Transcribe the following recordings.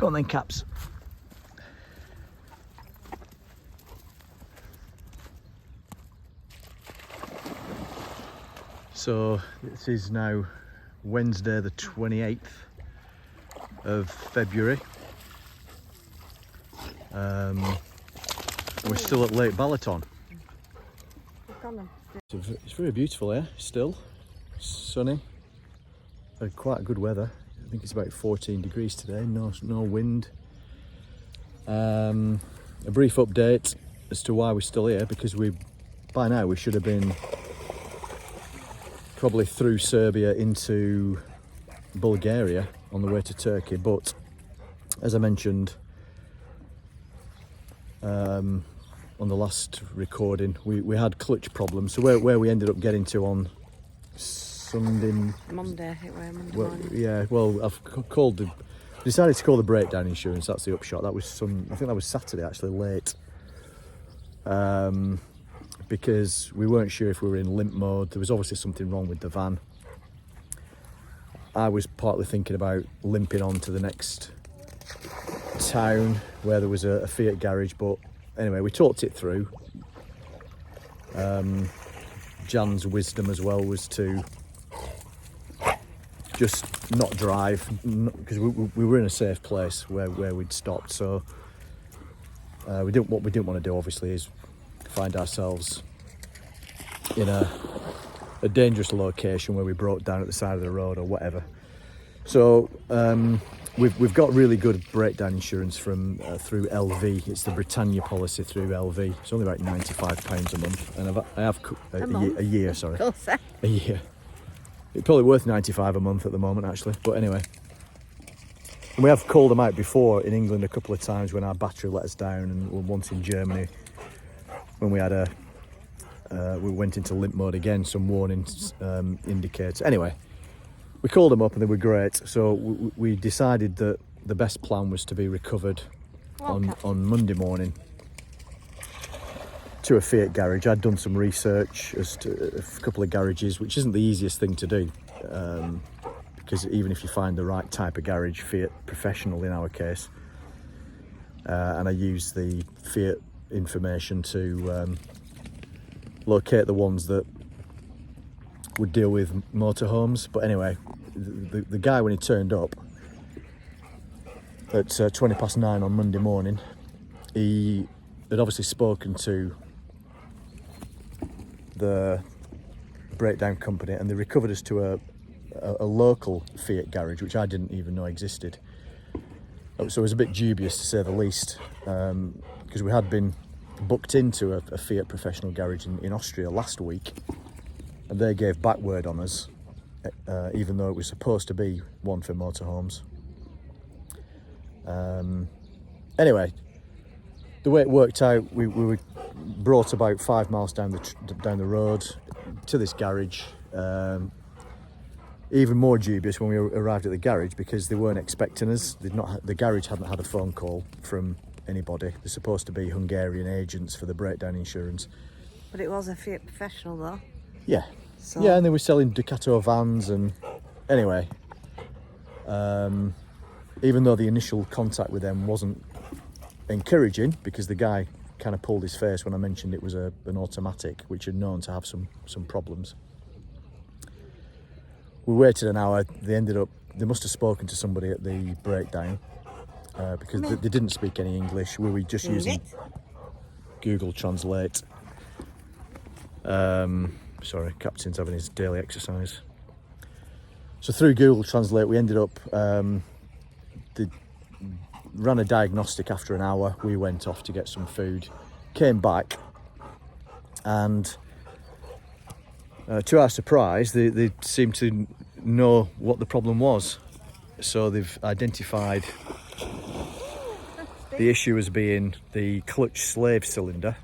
Go on then, Caps. So this is now Wednesday the 28th of February. We're still at Lake Balaton. It's very beautiful here, still. Sunny. Quite good weather. I think it's about 14 degrees today, no wind. A brief update as to why we're still here, because by now we should have been probably through Serbia into Bulgaria on the way to Turkey, but as I mentioned on the last recording, we had clutch problems. So where we ended up getting to on Monday morning. Yeah, well, decided to call the breakdown insurance. That's the upshot. That was I think that was Saturday actually, late, because we weren't sure if we were in limp mode. There was obviously something wrong with the van. I was partly thinking about limping on to the next town where there was a Fiat garage, but anyway, we talked it through. Jan's wisdom as well was to just not drive, because we were in a safe place where we'd stopped. So what we didn't want to do, obviously, is find ourselves in a dangerous location where we broke down at the side of the road or whatever. So we've got really good breakdown insurance from through LV. It's the Britannia policy through LV. It's only about £95 a month, and I have a year. Sorry, a year. It's probably worth 95 a month at the moment, actually. But anyway, and we have called them out before in England a couple of times when our battery let us down, and once in Germany when we had we went into limp mode again. Some warnings indicators. Anyway, we called them up and they were great. So we decided that the best plan was to be recovered on Monday morning to a Fiat garage. I'd done some research as to a couple of garages, which isn't the easiest thing to do, because even if you find the right type of garage, Fiat Professional in our case, and I used the Fiat information to locate the ones that would deal with motorhomes. But anyway, the guy, when he turned up at 9:20 on Monday morning, he had obviously spoken to the breakdown company, and they recovered us to a local Fiat garage, which I didn't even know existed. So it was a bit dubious, to say the least, because we had been booked into a Fiat Professional garage in Austria last week, and they gave back word on us, even though it was supposed to be one for motorhomes. Anyway, the way it worked out, we were brought about 5 miles down the road to this garage. Even more dubious when we arrived at the garage, because they weren't expecting us. The garage hadn't had a phone call from anybody. They're supposed to be Hungarian agents for the breakdown insurance. But it was a Fiat Professional though. Yeah. So. Yeah, and they were selling Ducato vans, and anyway, even though the initial contact with them wasn't encouraging, because the guy kind of pulled his face when I mentioned it was an automatic, which are known to have some problems. We waited an hour. They must have spoken to somebody at the breakdown, because they didn't speak any English. We were just using Google Translate. Sorry, Captain's having his daily exercise. So through Google Translate, we ended up, they ran a diagnostic after an hour. We went off to get some food, came back, and to our surprise, they seemed to know what the problem was. So they've identified the issue as being the clutch slave cylinder,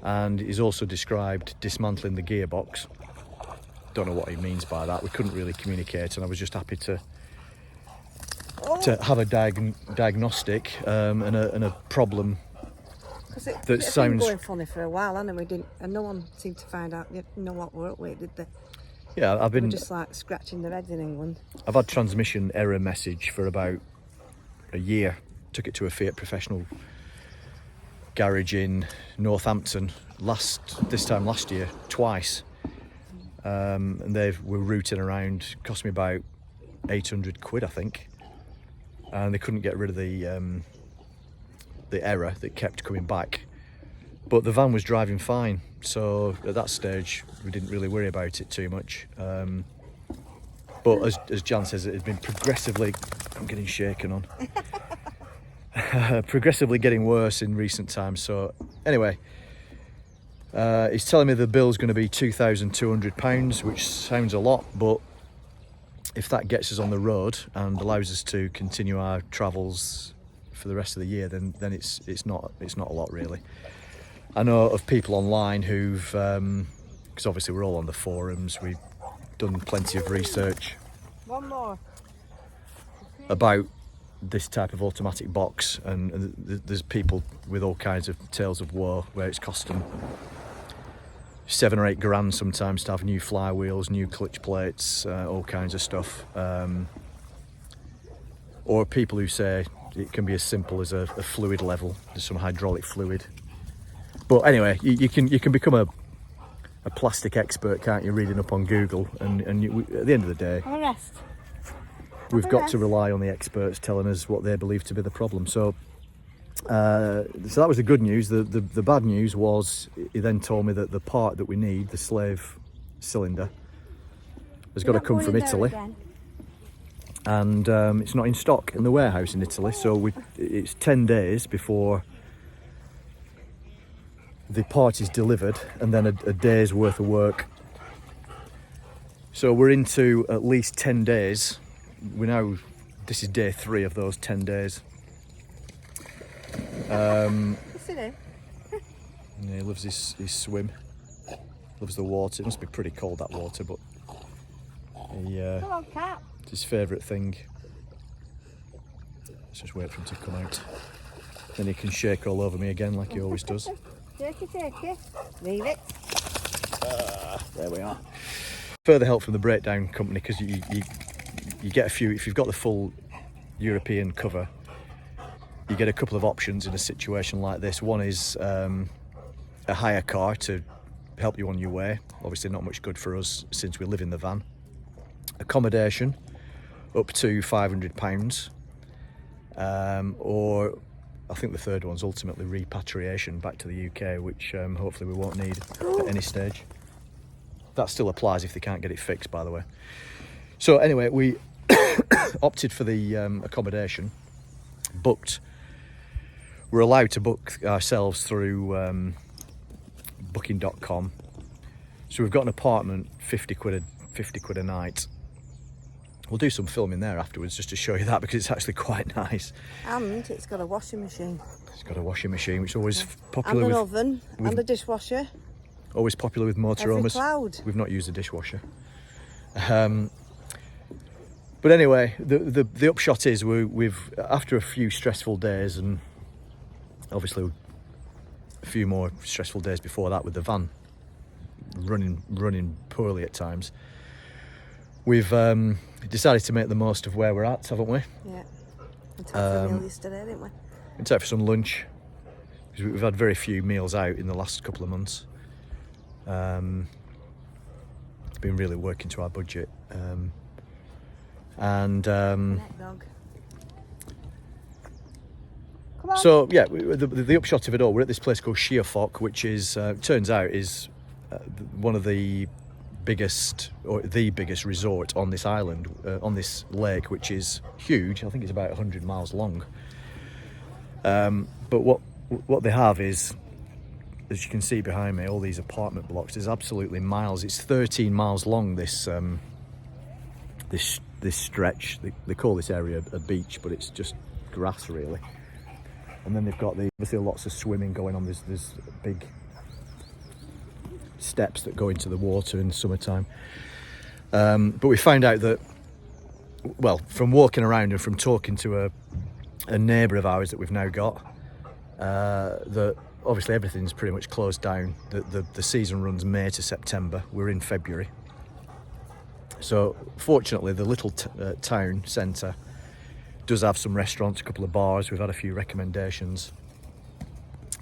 and he's also described dismantling the gearbox. Don't know what he means by that. We couldn't really communicate, and I was just happy to have a diagnostic and a problem that sounds. Been going funny for a while, and we didn't, and no one seemed to find out. Know what we're up with, did they? Yeah, I've been just like scratching their heads in England. I've had transmission error message for about a year. Took it to a Fiat professional garage in Northampton this time last year, twice. And they were routing around, cost me about 800 quid, I think. And they couldn't get rid of the error that kept coming back. But the van was driving fine, so at that stage we didn't really worry about it too much. But as Jan says, it had been progressively, I'm getting shaken on, progressively getting worse in recent times. So anyway, he's telling me the bill's going to be £2,200, which sounds a lot, but if that gets us on the road and allows us to continue our travels for the rest of the year, then it's not a lot really. I know of people online who've, because obviously we're all on the forums, we've done plenty of research One more. about this type of automatic box, and there's people with all kinds of tales of woe where it's cost them 7 or 8 grand sometimes to have new flywheels, new clutch plates, all kinds of stuff. Or people who say it can be as simple as a fluid level, there's some hydraulic fluid. But anyway, you can become a plastic expert, can't you, reading up on Google, and at the end of the day, we've got to rely on the experts telling us what they believe to be the problem. So that was the good news. The bad news was, he then told me that the part that we need, the slave cylinder, has got to come from Italy. And it's not in stock in the warehouse in Italy, so it's 10 days before the part is delivered, and then a day's worth of work. So we're into at least 10 days. This is day 3 of those 10 days. Yeah, he loves his swim, loves the water. It must be pretty cold, that water, but Come on, cat. it's his favourite thing. Let's just wait for him to come out. Then he can shake all over me again like he always does. Take it. Leave it. There we are. Further help from the breakdown company, because you get a few, if you've got the full European cover, you get a couple of options in a situation like this. One is a hire car to help you on your way. Obviously not much good for us since we live in the van. Accommodation up to £500, or I think the third one's ultimately repatriation back to the UK, which hopefully we won't need at any stage. That still applies if they can't get it fixed, by the way. So anyway, we opted for the accommodation, booked. We're allowed to book ourselves through booking.com. So we've got an apartment, 50 quid a night. We'll do some filming there afterwards just to show you that, because it's actually quite nice. And it's got a washing machine. It's got a washing machine, which is always popular and an with... oven, and a dishwasher. Always popular with motorhomes. Every cloud. We've not used a dishwasher. But anyway, the upshot is we've after a few stressful days, and obviously a few more stressful days before that with the van running poorly at times, we've decided to make the most of where we're at, haven't we? Yeah. We took a meal yesterday, didn't we? We went out for some lunch, because we've had very few meals out in the last couple of months. It's been really working to our budget. Neck dog. Come on. So yeah, the upshot of it all, we're at this place called Sheerfock, which is turns out is one of the biggest, or the biggest resort on this island, on this lake, which is huge. I think it's about 100 miles long. But what they have is, as you can see behind me, all these apartment blocks. There's absolutely miles. It's 13 miles long. This stretch. They call this area a beach, but it's just grass really. And then they've got obviously lots of swimming going on. There's big steps that go into the water in the summertime. But we found out that, well, from walking around and from talking to a neighbour of ours that we've now got, that obviously everything's pretty much closed down. The season runs May to September. We're in February. So fortunately the little town centre does have some restaurants, a couple of bars. We've had a few recommendations.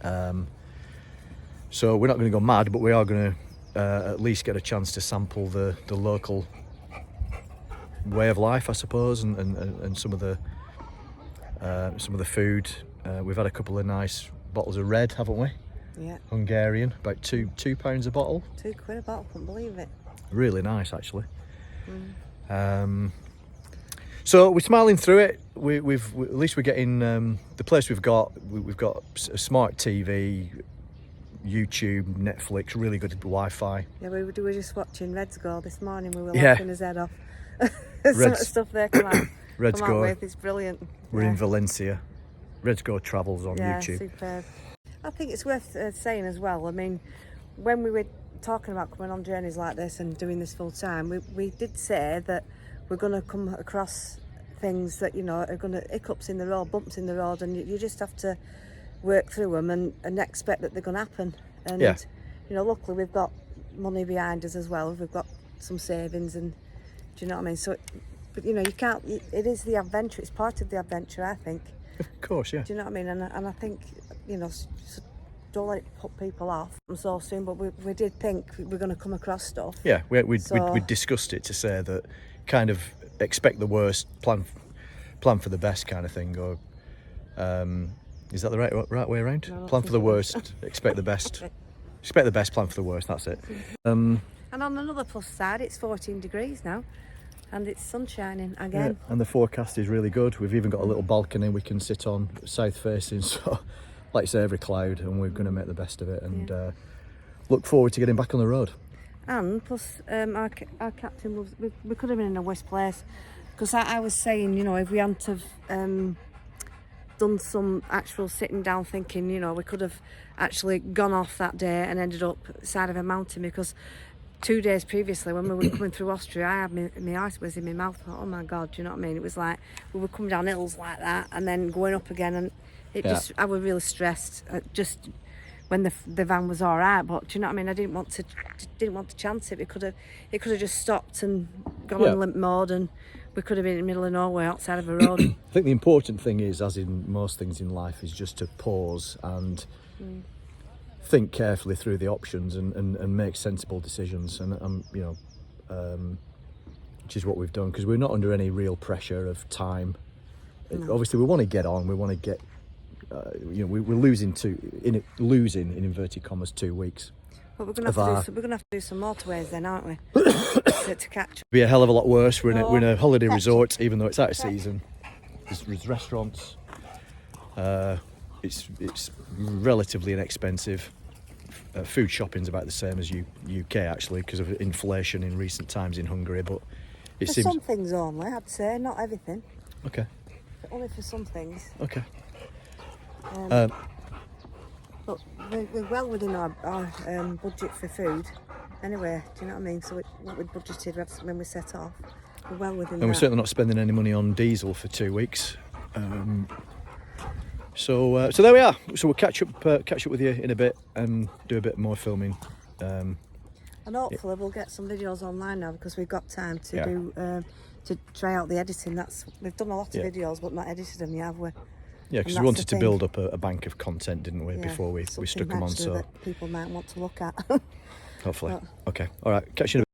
So we're not going to go mad, but we are going to at least get a chance to sample the local way of life, I suppose, and some of the food. We've had a couple of nice bottles of red, haven't we? Yeah. Hungarian, about £2 a bottle. £2 a bottle, couldn't believe it. Really nice, actually. So we're smiling through it. We've at least we're getting the place we've got a smart TV, YouTube, Netflix, really good Wi-Fi. Yeah, we were just watching Red's Goal this morning. We were Yeah. laughing his head off. Some of the stuff there Red's come out Goal. with is brilliant. We're in Valencia. Red's Go Travels on YouTube. Superb. I think it's worth saying as well. I mean, when we were talking about coming on journeys like this and doing this full time, we did say that we're going to come across things that, you know, are going to hiccups in the road, bumps in the road, and you just have to work through them and expect that they're going to happen. And Yeah. you know, luckily we've got money behind us as well. We've got some savings, and do you know what I mean? So, but you know, you can't. It is the adventure. It's part of the adventure, I think. Of course, yeah. Do you know what I mean? And I think, you know, don't let it put people off so soon. But we did think we're going to come across stuff. Yeah, we discussed it to say that kind of expect the worst, plan for the best kind of thing. Or is that the right way around? No, plan for the worst, expect the best. Expect the best, plan for the worst. That's it. And on another plus side, it's 14 degrees now, and it's sun shining again. Yeah, and the forecast is really good. We've even got a little balcony we can sit on, south facing. So, like I say, every cloud, and we're going to make the best of it. And look forward to getting back on the road. And plus, our captain loves. We could have been in a worse place, because I was saying, you know, if we hadn't have done some actual sitting down thinking, you know, we could have actually gone off that day and ended up side of a mountain, because 2 days previously when we were coming through Austria, I had my ice was in my mouth. I thought, oh my God, do you know what I mean? It was like we were coming down hills like that and then going up again, and it just, I was really stressed just when the van was all right. But do you know what I mean? I didn't want to chance it. It could have just stopped and gone on limp mode, and we could have been in the middle of nowhere outside of a road. I think the important thing is, as in most things in life, is just to pause and think carefully through the options and make sensible decisions. And you know, which is what we've done, because we're not under any real pressure of time. No. Obviously, we want to get on. We want to get. You know, we're losing in inverted commas 2 weeks. But we're going to have to do some motorways then, aren't we? to catch up. Be a hell of a lot worse. We're in a holiday resort, even though it's out of season. There's restaurants. It's relatively inexpensive. Food shopping's about the same as UK actually, because of inflation in recent times in Hungary. But it for seems some things only, I'd say, not everything. Okay. But only for some things. Okay. But we're well within our budget for food. Anyway, do you know what I mean? So what we budgeted when we set off, we're well within that. And we're certainly not spending any money on diesel for 2 weeks. So there we are. So we'll catch up with you in a bit and do a bit more filming. And hopefully we'll get some videos online now, because we've got time to do to try out the editing. We've done a lot of videos but not edited them yet, have we? Yeah, because we wanted to build up a bank of content, didn't we, before we stuck them on. So that people might want to look at. Hopefully. Okay. All right. Catch you in a bit.